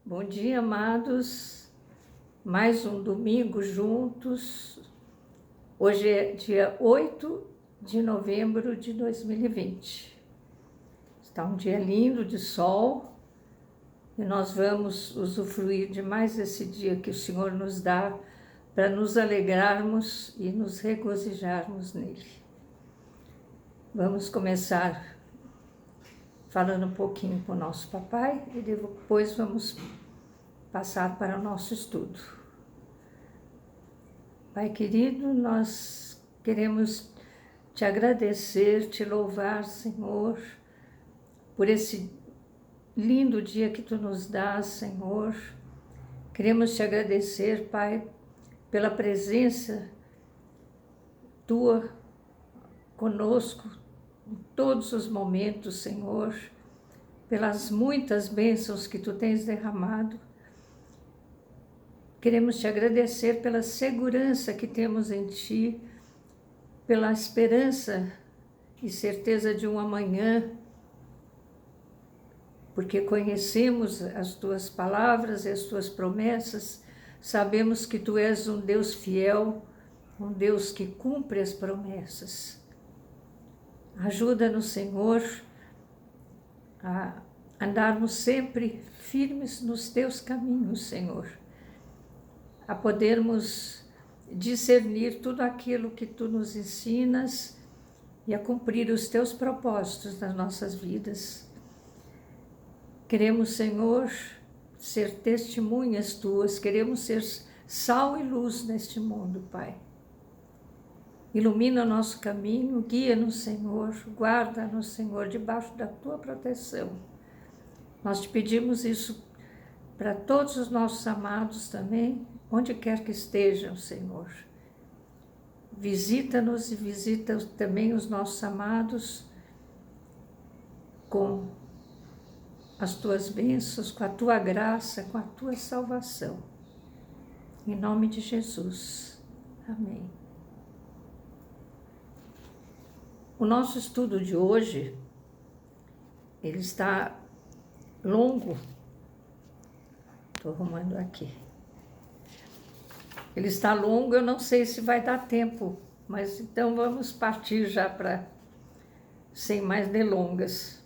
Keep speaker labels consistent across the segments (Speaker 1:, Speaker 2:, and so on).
Speaker 1: Bom dia, amados. Mais um domingo juntos. Hoje é dia 8 de novembro de 2020. Está um dia lindo de sol e nós vamos usufruir de mais esse dia que o Senhor nos dá para nos alegrarmos e nos regozijarmos nele. Vamos começar falando um pouquinho com o nosso papai e depois vamos passar para o nosso estudo. Pai querido, nós queremos te agradecer, te louvar, Senhor, por esse lindo dia que tu nos dás, Senhor. Queremos te agradecer, Pai, pela presença tua conosco em todos os momentos, Senhor, pelas muitas bênçãos que tu tens derramado. Queremos te agradecer pela segurança que temos em ti, pela esperança e certeza de um amanhã, porque conhecemos as tuas palavras e as tuas promessas, sabemos que tu és um Deus fiel, um Deus que cumpre as promessas. Ajuda-nos, Senhor, a andarmos sempre firmes nos teus caminhos, Senhor, a podermos discernir tudo aquilo que tu nos ensinas e a cumprir os teus propósitos nas nossas vidas. Queremos, Senhor, ser testemunhas tuas, queremos ser sal e luz neste mundo, Pai. Ilumina o nosso caminho, guia-nos, Senhor, guarda-nos, Senhor, debaixo da tua proteção. Nós te pedimos isso para todos os nossos amados também, onde quer que estejam, Senhor. Visita-nos e visita também os nossos amados com as tuas bênçãos, com a tua graça, com a tua salvação. Em nome de Jesus. Amém. O nosso estudo de hoje, ele está longo. Estou arrumando aqui. Ele está longo, eu não sei se vai dar tempo, mas então vamos partir já sem mais delongas.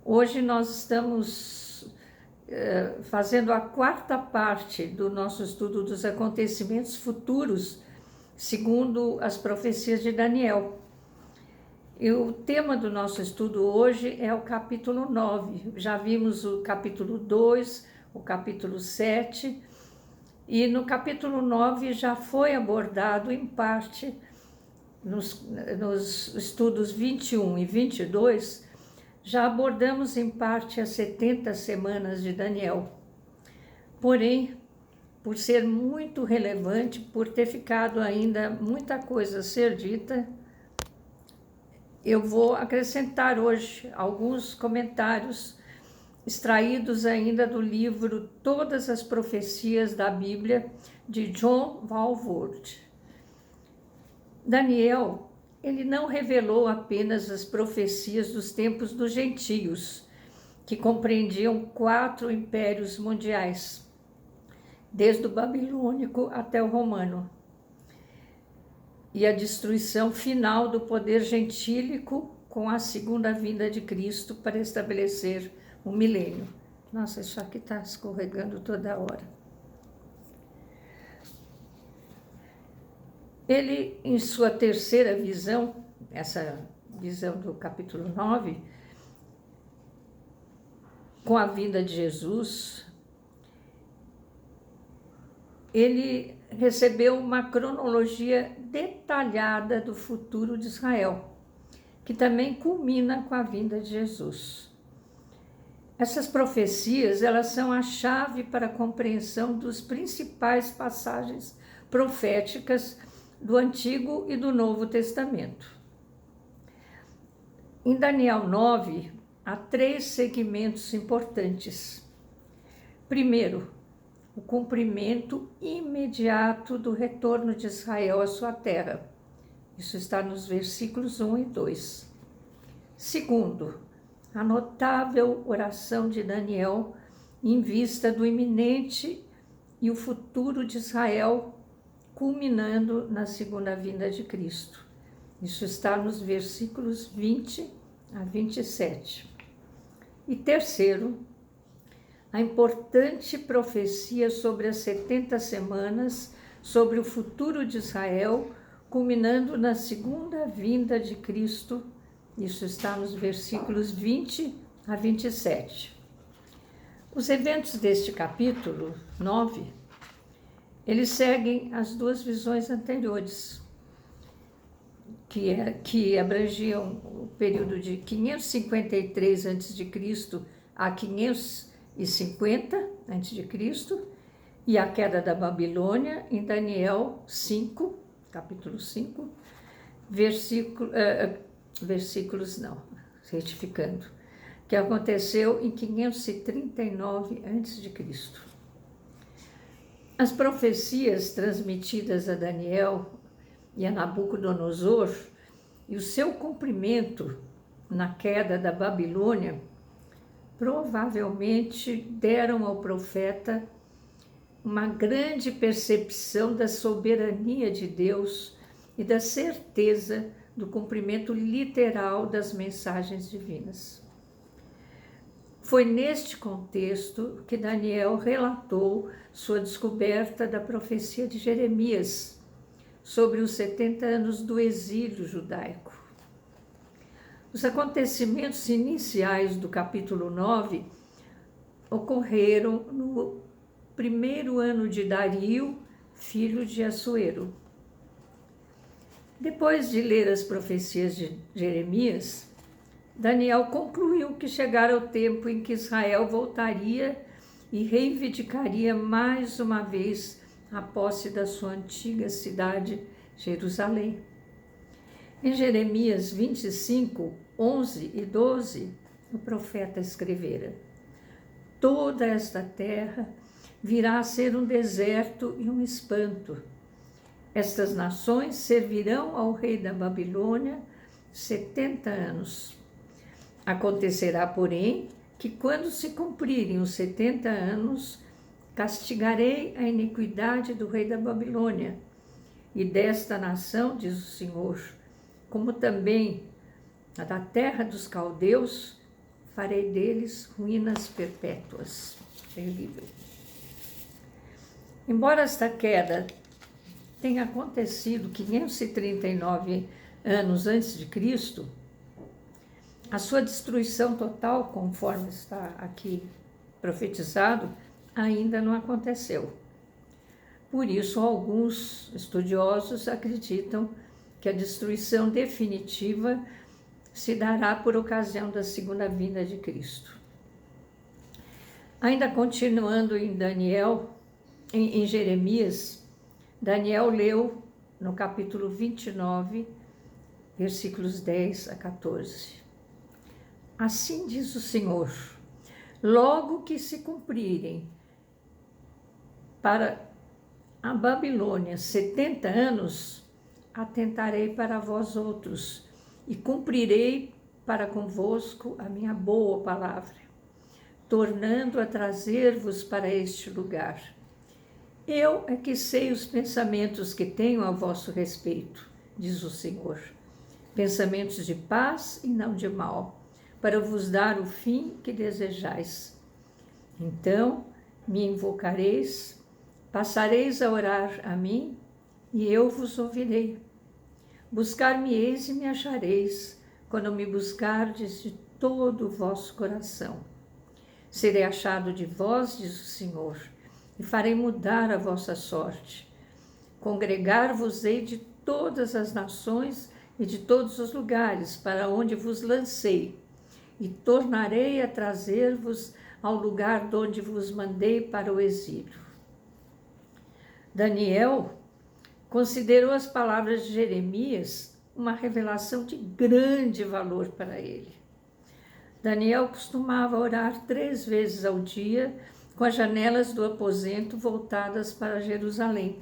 Speaker 1: Hoje nós estamos fazendo a quarta parte do nosso estudo dos acontecimentos futuros, segundo as profecias de Daniel. E o tema do nosso estudo hoje é o capítulo 9. Já vimos o capítulo 2, o capítulo 7, e no capítulo 9 já foi abordado em parte nos estudos 21 e 22, já abordamos em parte as 70 semanas de Daniel. Porém, por ser muito relevante, por ter ficado ainda muita coisa a ser dita, eu vou acrescentar hoje alguns comentários extraídos ainda do livro Todas as Profecias da Bíblia, de John Walvoord. Daniel, ele não revelou apenas as profecias dos tempos dos gentios, que compreendiam 4 impérios mundiais, desde o babilônico até o romano, e a destruição final do poder gentílico com a segunda vinda de Cristo para estabelecer o milênio. Nossa, isso aqui está escorregando toda hora. Ele, em sua terceira visão, essa visão do capítulo 9, com a vinda de Jesus, ele recebeu uma cronologia detalhada do futuro de Israel, que também culmina com a vinda de Jesus. Essas profecias, elas são a chave para a compreensão dos principais passagens proféticas do Antigo e do Novo Testamento. Em Daniel 9, há 3 segmentos importantes. Primeiro, o cumprimento imediato do retorno de Israel à sua terra. Isso está nos versículos 1 e 2. Segundo, a notável oração de Daniel em vista do iminente e o futuro de Israel, culminando na segunda vinda de Cristo. Isso está nos versículos 20 a 27. E terceiro, a importante profecia sobre as 70 semanas, sobre o futuro de Israel, culminando na segunda vinda de Cristo. Isso está nos versículos 20 a 27. Os eventos deste capítulo 9, eles seguem as duas visões anteriores, que abrangiam o período de 553 a.C. a 550 a.C. e a queda da Babilônia em Daniel 5, capítulo 5, retificando, que aconteceu em 539 a.C. As profecias transmitidas a Daniel e a Nabucodonosor e o seu cumprimento na queda da Babilônia provavelmente deram ao profeta uma grande percepção da soberania de Deus e da certeza do cumprimento literal das mensagens divinas. Foi neste contexto que Daniel relatou sua descoberta da profecia de Jeremias sobre os 70 anos do exílio judaico. Os acontecimentos iniciais do capítulo 9 ocorreram no primeiro ano de Dario, filho de Assuero. Depois de ler as profecias de Jeremias, Daniel concluiu que chegara o tempo em que Israel voltaria e reivindicaria mais uma vez a posse da sua antiga cidade, Jerusalém. Em Jeremias 25, 11 e 12, o profeta escrevera: toda esta terra virá a ser um deserto e um espanto. Estas nações servirão ao rei da Babilônia 70 anos. Acontecerá, porém, que quando se cumprirem os 70 anos, castigarei a iniquidade do rei da Babilônia e desta nação, diz o Senhor, como também a da terra dos caldeus, farei deles ruínas perpétuas. Terrível. Embora esta queda tenha acontecido 539 anos antes de Cristo, a sua destruição total, conforme está aqui profetizado, ainda não aconteceu. Por isso, alguns estudiosos acreditam que a destruição definitiva se dará por ocasião da segunda vinda de Cristo. Ainda continuando em Jeremias, Daniel leu no capítulo 29, versículos 10 a 14. Assim diz o Senhor: logo que se cumprirem para a Babilônia 70 anos, atentarei para vós outros e cumprirei para convosco a minha boa palavra, tornando a trazer-vos para este lugar. Eu é que sei os pensamentos que tenho a vosso respeito, diz o Senhor, pensamentos de paz e não de mal, para vos dar o fim que desejais. Então me invocareis, passareis a orar a mim, e eu vos ouvirei. Buscar-me-eis e me achareis, quando me buscardes de todo o vosso coração. Serei achado de vós, diz o Senhor, e farei mudar a vossa sorte. Congregar-vos-ei de todas as nações e de todos os lugares para onde vos lancei, e tornarei a trazer-vos ao lugar de onde vos mandei para o exílio. Daniel considerou as palavras de Jeremias uma revelação de grande valor para ele. Daniel costumava orar 3 vezes ao dia, com as janelas do aposento voltadas para Jerusalém.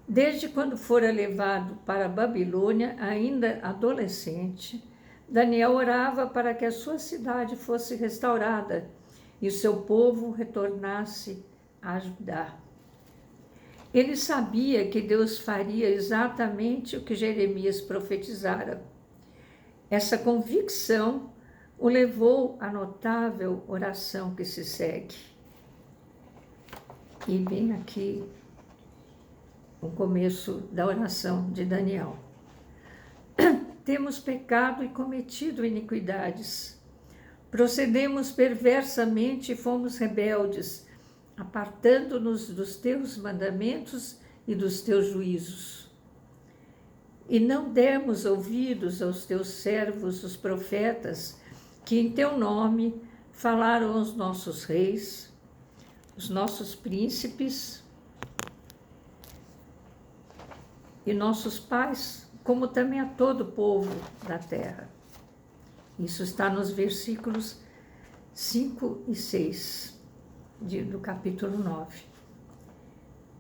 Speaker 1: Desde quando fora levado para a Babilônia, ainda adolescente, Daniel orava para que a sua cidade fosse restaurada e o seu povo retornasse a Judá. Ele sabia que Deus faria exatamente o que Jeremias profetizara. Essa convicção o levou à notável oração que se segue. E vem aqui o começo da oração de Daniel. Temos pecado e cometido iniquidades. Procedemos perversamente e fomos rebeldes, apartando-nos dos teus mandamentos e dos teus juízos. E não demos ouvidos aos teus servos, os profetas, que em teu nome falaram aos nossos reis, os nossos príncipes e nossos pais, como também a todo o povo da terra. Isso está nos versículos 5 e 6 do capítulo 9.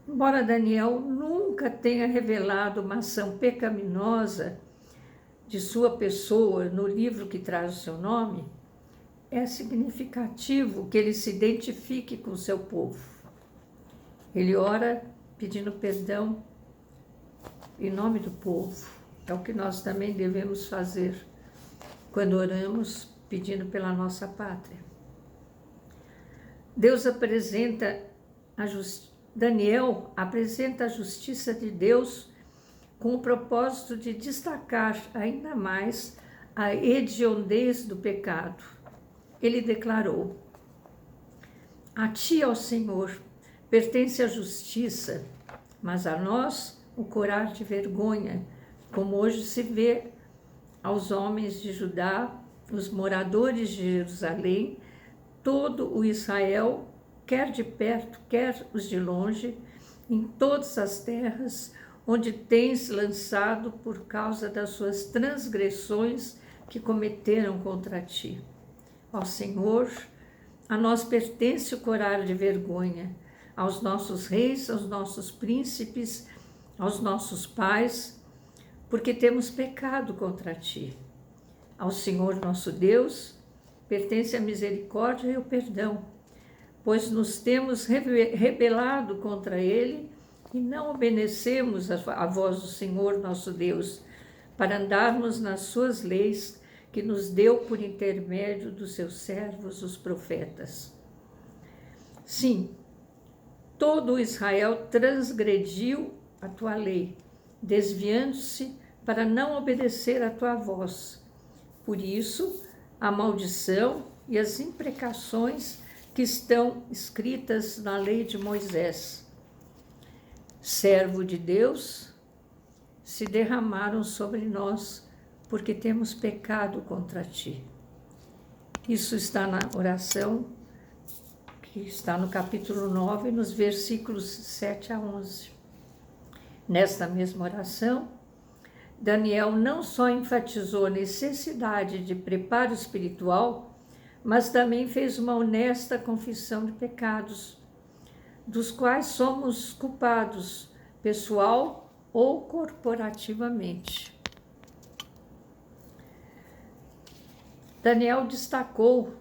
Speaker 1: Embora Daniel nunca tenha revelado uma ação pecaminosa de sua pessoa no livro que traz o seu nome, é significativo que ele se identifique com o seu povo. Ele ora pedindo perdão em nome do povo. É o que nós também devemos fazer quando oramos pedindo pela nossa pátria. Daniel apresenta a justiça de Deus com o propósito de destacar ainda mais a hediondez do pecado. Ele declarou: a ti, ó Senhor, pertence a justiça, mas a nós o corar de vergonha, como hoje se vê aos homens de Judá, os moradores de Jerusalém, todo o Israel, quer de perto, quer os de longe, em todas as terras onde tens lançado por causa das suas transgressões que cometeram contra ti. Ó Senhor, a nós pertence o corar de vergonha, aos nossos reis, aos nossos príncipes, aos nossos pais, porque temos pecado contra ti. Ao Senhor nosso Deus pertence a misericórdia e o perdão, pois nos temos rebelado contra ele e não obedecemos a voz do Senhor nosso Deus, para andarmos nas suas leis que nos deu por intermédio dos seus servos, os profetas. Sim, todo Israel transgrediu a tua lei, desviando-se para não obedecer a tua voz. Por isso, a maldição e as imprecações que estão escritas na lei de Moisés, servo de Deus, se derramaram sobre nós, porque temos pecado contra ti. Isso está na oração que está no capítulo 9, nos versículos 7 a 11. Nesta mesma oração, Daniel não só enfatizou a necessidade de preparo espiritual, mas também fez uma honesta confissão de pecados, dos quais somos culpados, pessoal ou corporativamente. Daniel destacou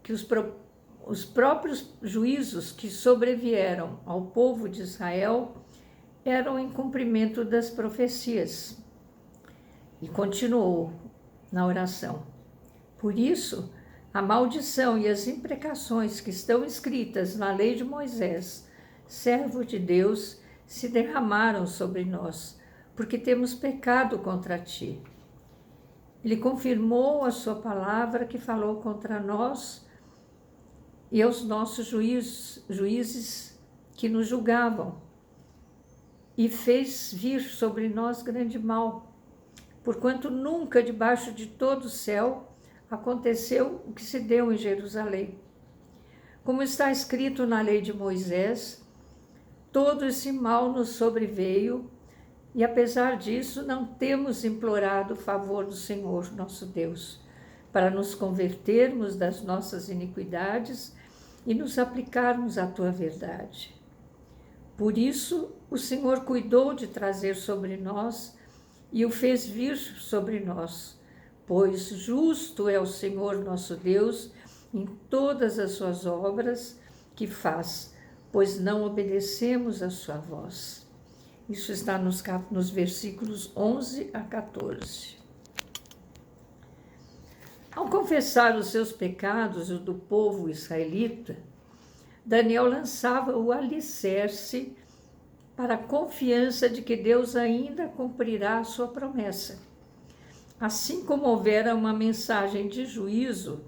Speaker 1: que os próprios juízos que sobrevieram ao povo de Israel eram em cumprimento das profecias. E continuou na oração: por isso, a maldição e as imprecações que estão escritas na lei de Moisés, servo de Deus, se derramaram sobre nós, porque temos pecado contra ti. Ele confirmou a sua palavra que falou contra nós e aos nossos juízes que nos julgavam, e fez vir sobre nós grande mal, porquanto nunca debaixo de todo o céu aconteceu o que se deu em Jerusalém. Como está escrito na lei de Moisés, todo esse mal nos sobreveio, e apesar disso não temos implorado o favor do Senhor nosso Deus, para nos convertermos das nossas iniquidades e nos aplicarmos à tua verdade. Por isso, o Senhor cuidou de trazer sobre nós e o fez vir sobre nós, pois justo é o Senhor nosso Deus em todas as suas obras que faz, pois não obedecemos a sua voz. Isso está nos versículos 11 a 14. Ao confessar os seus pecados e o do povo israelita, Daniel lançava o alicerce para a confiança de que Deus ainda cumprirá a sua promessa. Assim como houvera uma mensagem de juízo,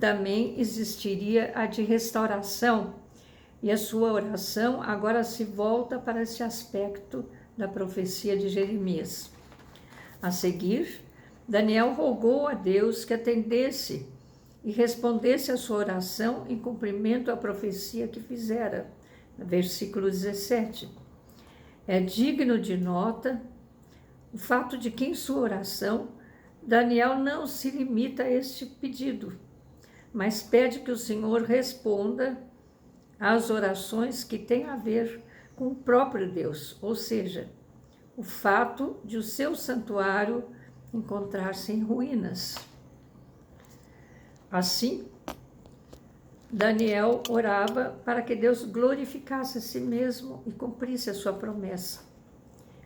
Speaker 1: também existiria a de restauração, e a sua oração agora se volta para esse aspecto da profecia de Jeremias. A seguir, Daniel rogou a Deus que atendesse e respondesse a sua oração em cumprimento à profecia que fizera, versículo 17. É digno de nota o fato de que em sua oração, Daniel não se limita a este pedido, mas pede que o Senhor responda às orações que têm a ver com o próprio Deus, ou seja, o fato de o seu santuário encontrar-se em ruínas. Assim, Daniel orava para que Deus glorificasse a si mesmo e cumprisse a sua promessa.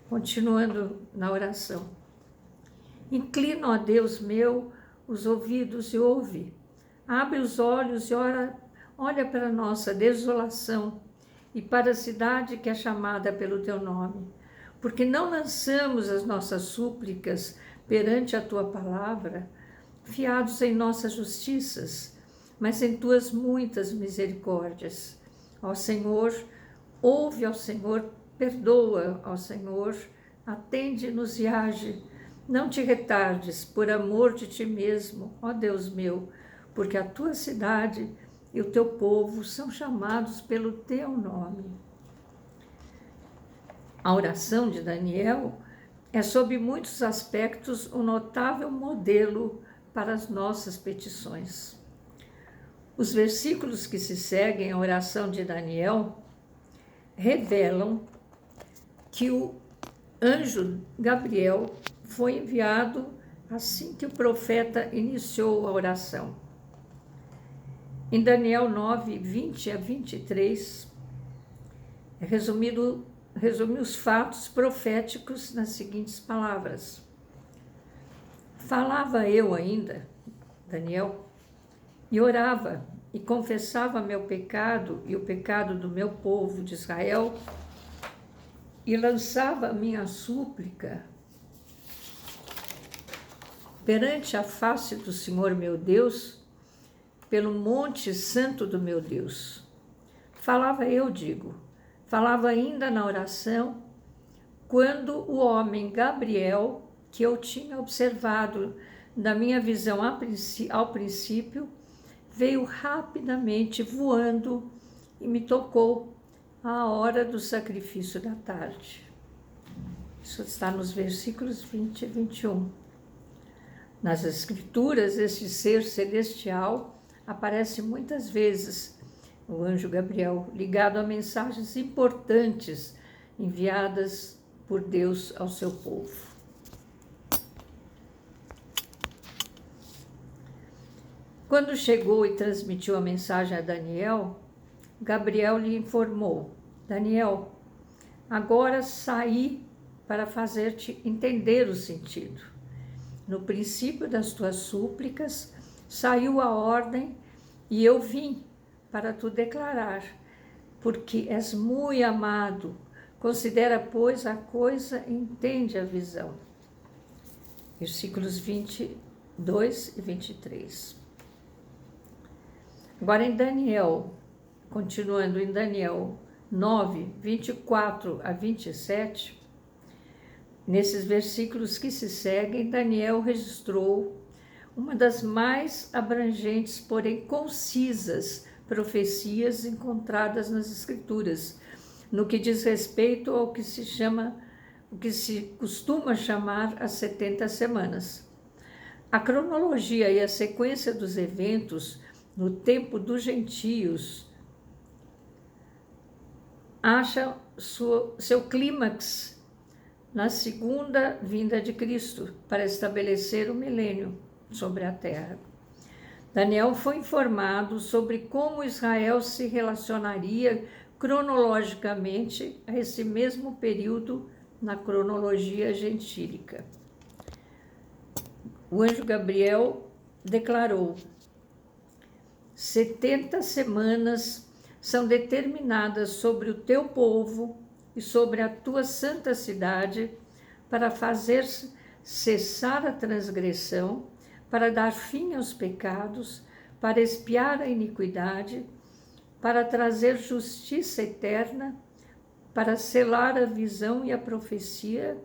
Speaker 1: Continuando na oração. Inclina, ó Deus meu, os ouvidos e ouve. Abre os olhos e olha para a nossa desolação e para a cidade que é chamada pelo teu nome. Porque não lançamos as nossas súplicas perante a tua palavra, fiados em nossas justiças, mas em tuas muitas misericórdias. Ó Senhor, ouve ao Senhor, perdoa ao Senhor, atende-nos e age. Não te retardes por amor de ti mesmo, ó Deus meu, porque a tua cidade e o teu povo são chamados pelo teu nome. A oração de Daniel é, sob muitos aspectos, um notável modelo para as nossas petições. Os versículos que se seguem à oração de Daniel revelam que o anjo Gabriel foi enviado assim que o profeta iniciou a oração. Em Daniel 9, 20 a 23, resume os fatos proféticos nas seguintes palavras. Falava eu ainda, Daniel, e orava e confessava meu pecado e o pecado do meu povo de Israel, e lançava a minha súplica perante a face do Senhor meu Deus, pelo monte santo do meu Deus. Falava eu, falava ainda na oração, quando o homem Gabriel, que eu tinha observado na minha visão ao princípio, veio rapidamente voando e me tocou à hora do sacrifício da tarde. Isso está nos versículos 20 e 21. Nas Escrituras, este ser celestial aparece muitas vezes, o anjo Gabriel, ligado a mensagens importantes enviadas por Deus ao seu povo. Quando chegou e transmitiu a mensagem a Daniel, Gabriel lhe informou: Daniel, agora saí para fazer-te entender o sentido. No princípio das tuas súplicas, saiu a ordem e eu vim para tu declarar, porque és muito amado. Considera, pois, a coisa e entende a visão. Versículos 22 e 23. Agora em Daniel, continuando em Daniel 9, 24 a 27, nesses versículos que se seguem, Daniel registrou uma das mais abrangentes, porém concisas, profecias encontradas nas Escrituras, no que diz respeito ao que se costuma chamar as 70 semanas. A cronologia e a sequência dos eventos no tempo dos gentios acha seu clímax na segunda vinda de Cristo para estabelecer o milênio sobre a terra. Daniel foi informado sobre como Israel se relacionaria cronologicamente a esse mesmo período na cronologia gentílica. O anjo Gabriel declarou: 70 semanas são determinadas sobre o teu povo e sobre a tua santa cidade para fazer cessar a transgressão, para dar fim aos pecados, para expiar a iniquidade, para trazer justiça eterna, para selar a visão e a profecia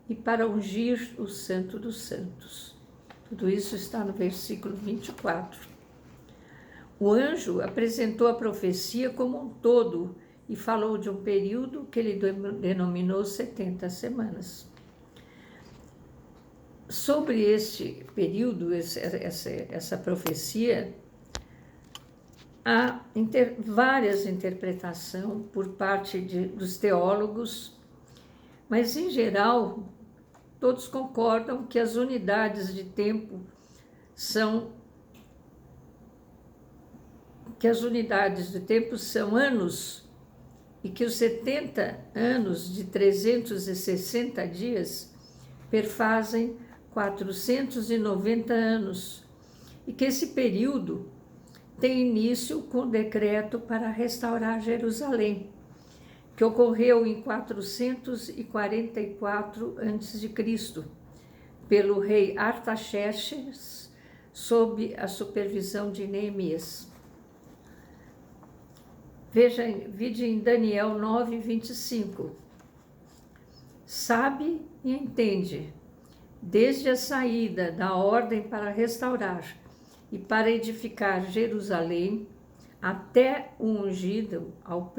Speaker 1: e para ungir o Santo dos Santos. Tudo isso está no versículo 24. O anjo apresentou a profecia como um todo e falou de um período que ele denominou 70 semanas. Sobre este período, essa profecia, há várias interpretações por parte dos teólogos, mas, em geral, todos concordam que as unidades de tempo são anos e que os 70 anos de 360 dias perfazem 490 anos e que esse período tem início com o decreto para restaurar Jerusalém, que ocorreu em 444 a.C., pelo rei Artaxerxes, sob a supervisão de Neemias. Vide em Daniel 9, 25. Sabe e entende, desde a saída da ordem para restaurar e para edificar Jerusalém, até ao ungido ao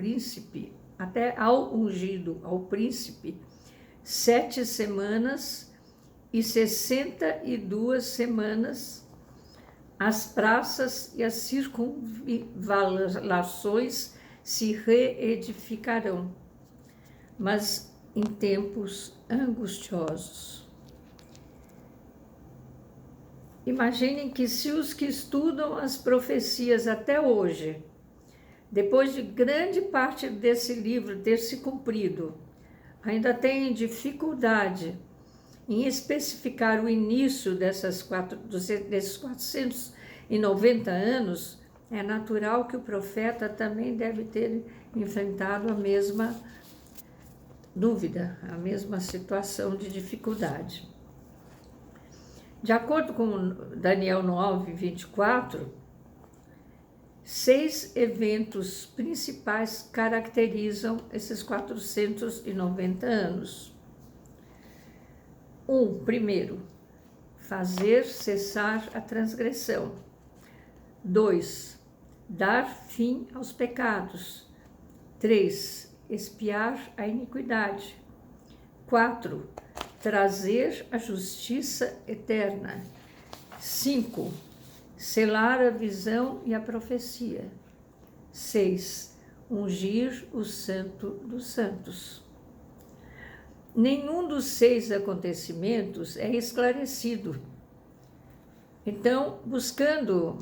Speaker 1: príncipe, 7 semanas e 62 semanas, as praças e as circunvalações se reedificarão, mas em tempos angustiosos. Imaginem que se os que estudam as profecias até hoje, depois de grande parte desse livro ter se cumprido, ainda têm dificuldade em especificar o início desses 490 anos, é natural que o profeta também deve ter enfrentado a mesma dúvida, a mesma situação de dificuldade. De acordo com Daniel 9, 24, 6 eventos principais caracterizam esses 490 anos. Primeiro, fazer cessar a transgressão. 2, dar fim aos pecados. 3, expiar a iniquidade. 4, trazer a justiça eterna. 5, selar a visão e a profecia. 6, ungir o Santo dos Santos. Nenhum dos 6 acontecimentos é esclarecido. Então, buscando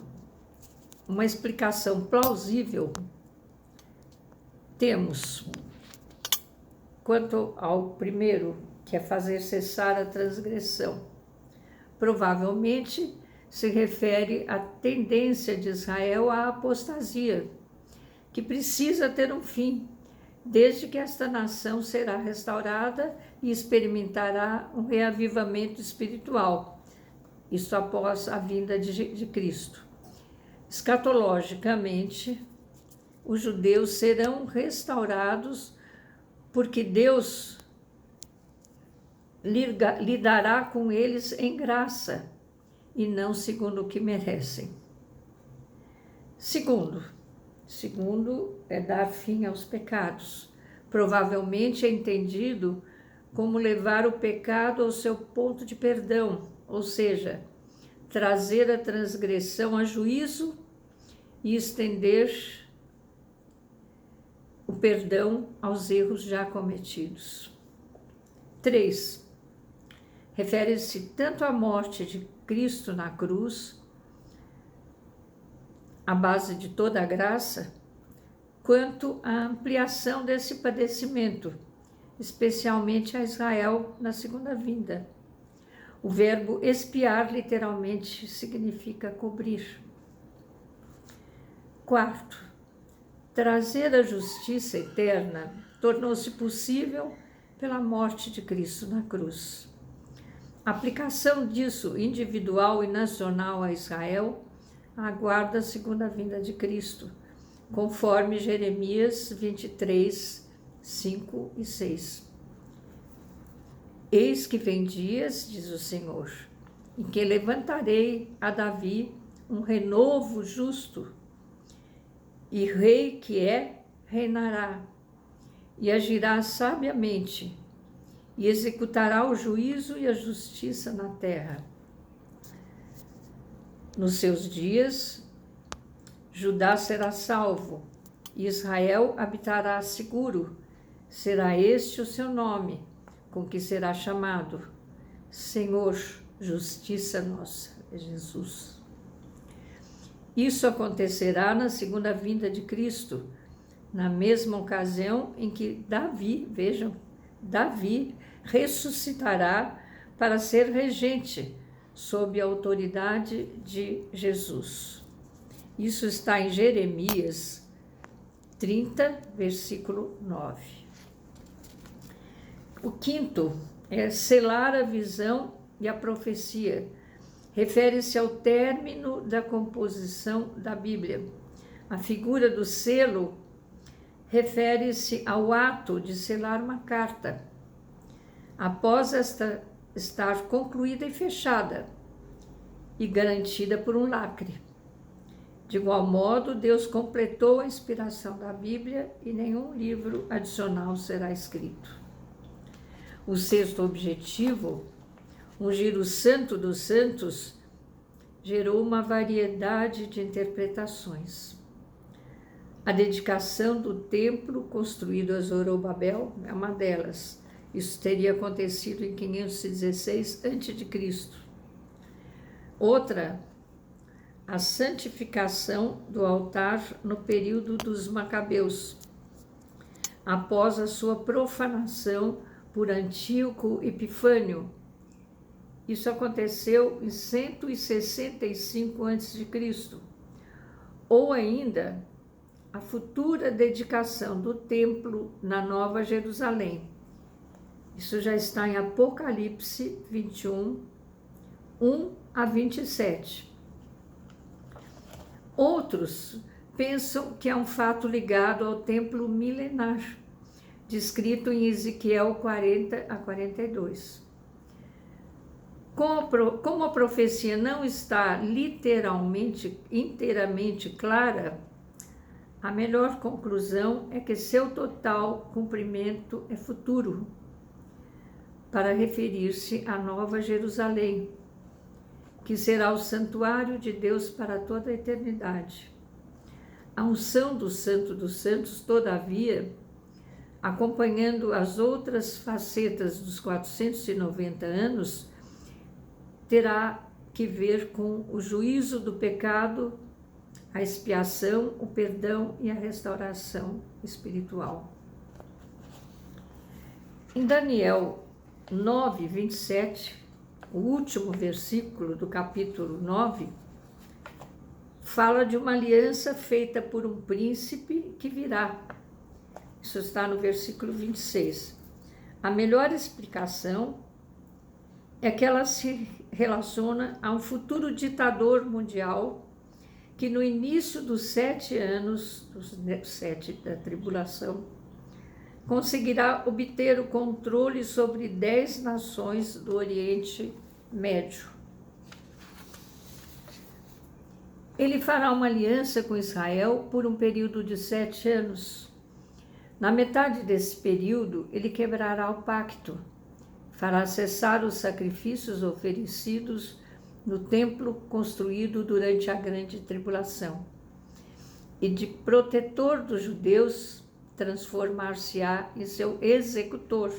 Speaker 1: uma explicação plausível, temos, quanto ao primeiro, que é fazer cessar a transgressão, provavelmente se refere à tendência de Israel à apostasia, que precisa ter um fim, desde que esta nação será restaurada e experimentará um reavivamento espiritual, isso após a vinda de Cristo. Escatologicamente, os judeus serão restaurados porque Deus lidará com eles em graça e não segundo o que merecem. Segundo é dar fim aos pecados. Provavelmente é entendido como levar o pecado ao seu ponto de perdão, ou seja, trazer a transgressão a juízo e estender o perdão aos erros já cometidos. 3, refere-se tanto à morte de Cristo na cruz, a base de toda a graça, quanto à ampliação desse padecimento, especialmente a Israel na segunda vinda. O verbo expiar literalmente significa cobrir. Quarto, trazer a justiça eterna tornou-se possível pela morte de Cristo na cruz. A aplicação disso individual e nacional a Israel aguarda a segunda vinda de Cristo, conforme Jeremias 23, 5 e 6. Eis que vem dias, diz o Senhor, em que levantarei a Davi um renovo justo, e rei que reinará, e agirá sabiamente, e executará o juízo e a justiça na terra. Nos seus dias, Judá será salvo, e Israel habitará seguro. Será este o seu nome, com que será chamado Senhor, justiça nossa, é Jesus. Isso acontecerá na segunda vinda de Cristo, na mesma ocasião em que Davi, vejam, Davi ressuscitará para ser regente sob a autoridade de Jesus. Isso está em Jeremias 30, versículo 9. O quinto é selar a visão e a profecia. Refere-se ao término da composição da Bíblia. A figura do selo refere-se ao ato de selar uma carta, após esta estar concluída e fechada, e garantida por um lacre. De igual modo, Deus completou a inspiração da Bíblia e nenhum livro adicional será escrito. O sexto objetivo, ungir o Santo dos Santos, gerou uma variedade de interpretações. A dedicação do templo construído a Zorobabel é uma delas. Isso teria acontecido em 516 a.C. Outra, a santificação do altar no período dos Macabeus, após a sua profanação por Antíoco Epifânio. Isso aconteceu em 165 a.C. Ou ainda, a futura dedicação do templo na Nova Jerusalém. Isso já está em Apocalipse 21, 1 a 27. Outros pensam que é um fato ligado ao templo milenar, descrito em Ezequiel 40 a 42. Como a profecia não está literalmente, inteiramente clara, a melhor conclusão é que seu total cumprimento é futuro, para referir-se à Nova Jerusalém, que será o santuário de Deus para toda a eternidade. A unção do Santo dos Santos, todavia, acompanhando as outras facetas dos 490 anos, terá que ver com o juízo do pecado, a expiação, o perdão e a restauração espiritual. Em Daniel 9, 27, o último versículo do capítulo 9, fala de uma aliança feita por um príncipe que virá. Isso está no versículo 26. A melhor explicação é que ela se relaciona a um futuro ditador mundial que no início dos 7 anos, dos 7 da tribulação, conseguirá obter o controle sobre 10 nações do Oriente Médio. Ele fará uma aliança com Israel por um período de 7 anos. Na metade desse período, ele quebrará o pacto, fará cessar os sacrifícios oferecidos no templo construído durante a grande tribulação, e de protetor dos judeus transformar-se-á em seu executor,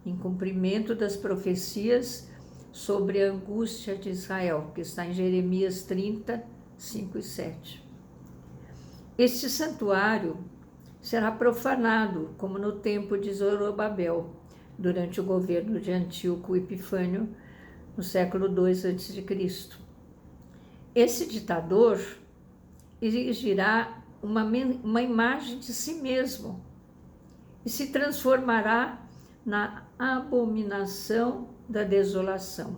Speaker 1: em cumprimento das profecias sobre a angústia de Israel, que está em Jeremias 30, 5 e 7. Este santuário será profanado, como no tempo de Zorobabel, durante o governo de Antíoco Epifânio, no século II a.C. Esse ditador erigirá uma imagem de si mesmo e se transformará na abominação da desolação,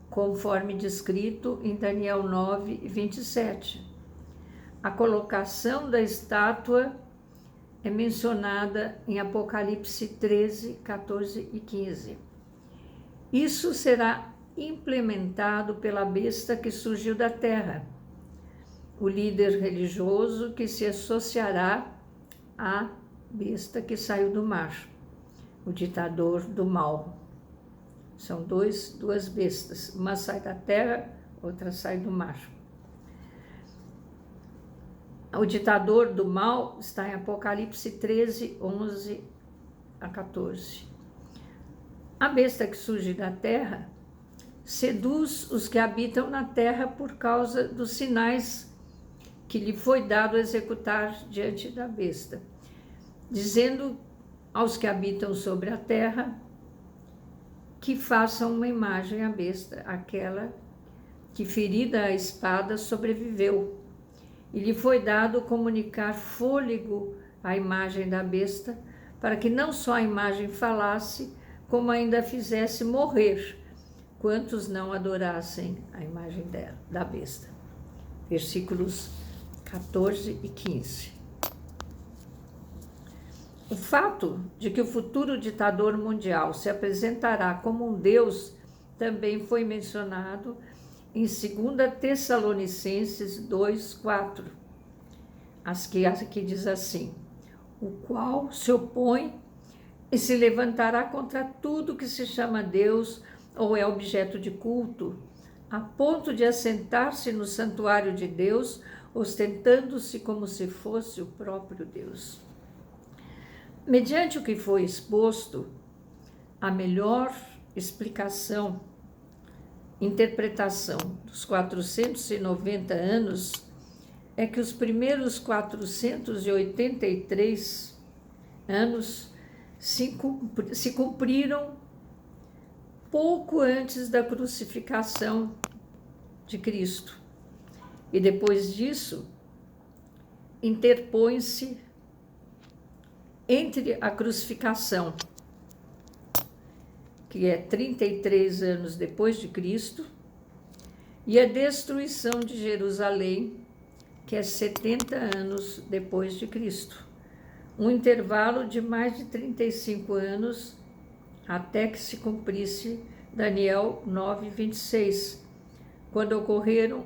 Speaker 1: conforme descrito em Daniel 9, 27. A colocação da estátua é mencionada em Apocalipse 13, 14 e 15. Isso será implementado pela besta que surgiu da terra, o líder religioso que se associará à besta que saiu do mar, o ditador do mal. São duas bestas, uma sai da terra, outra sai do mar. O ditador do mal está em Apocalipse 13, 11 a 14. A besta que surge da terra seduz os que habitam na terra por causa dos sinais que lhe foi dado executar diante da besta, dizendo aos que habitam sobre a terra que façam uma imagem à besta, aquela que, ferida a espada, sobreviveu. E lhe foi dado comunicar fôlego à imagem da besta, para que não só a imagem falasse, como ainda fizesse morrer quantos não adorassem a imagem da besta. Versículos 14 e 15. O fato de que o futuro ditador mundial se apresentará como um Deus também foi mencionado em 2 Tessalonicenses 2:4, que diz assim: o qual se opõe e se levantará contra tudo que se chama Deus ou é objeto de culto, a ponto de assentar-se no santuário de Deus, ostentando-se como se fosse o próprio Deus. Mediante o que foi exposto, a melhor explicação, interpretação dos 490 anos é que os primeiros 483 anos se cumpriram pouco antes da crucificação de Cristo. E depois disso, interpõe-se entre a crucificação, que é 33 anos depois de Cristo, e a destruição de Jerusalém, que é 70 anos depois de Cristo. Um intervalo de mais de 35 anos até que se cumprisse Daniel 9, 26, quando ocorreram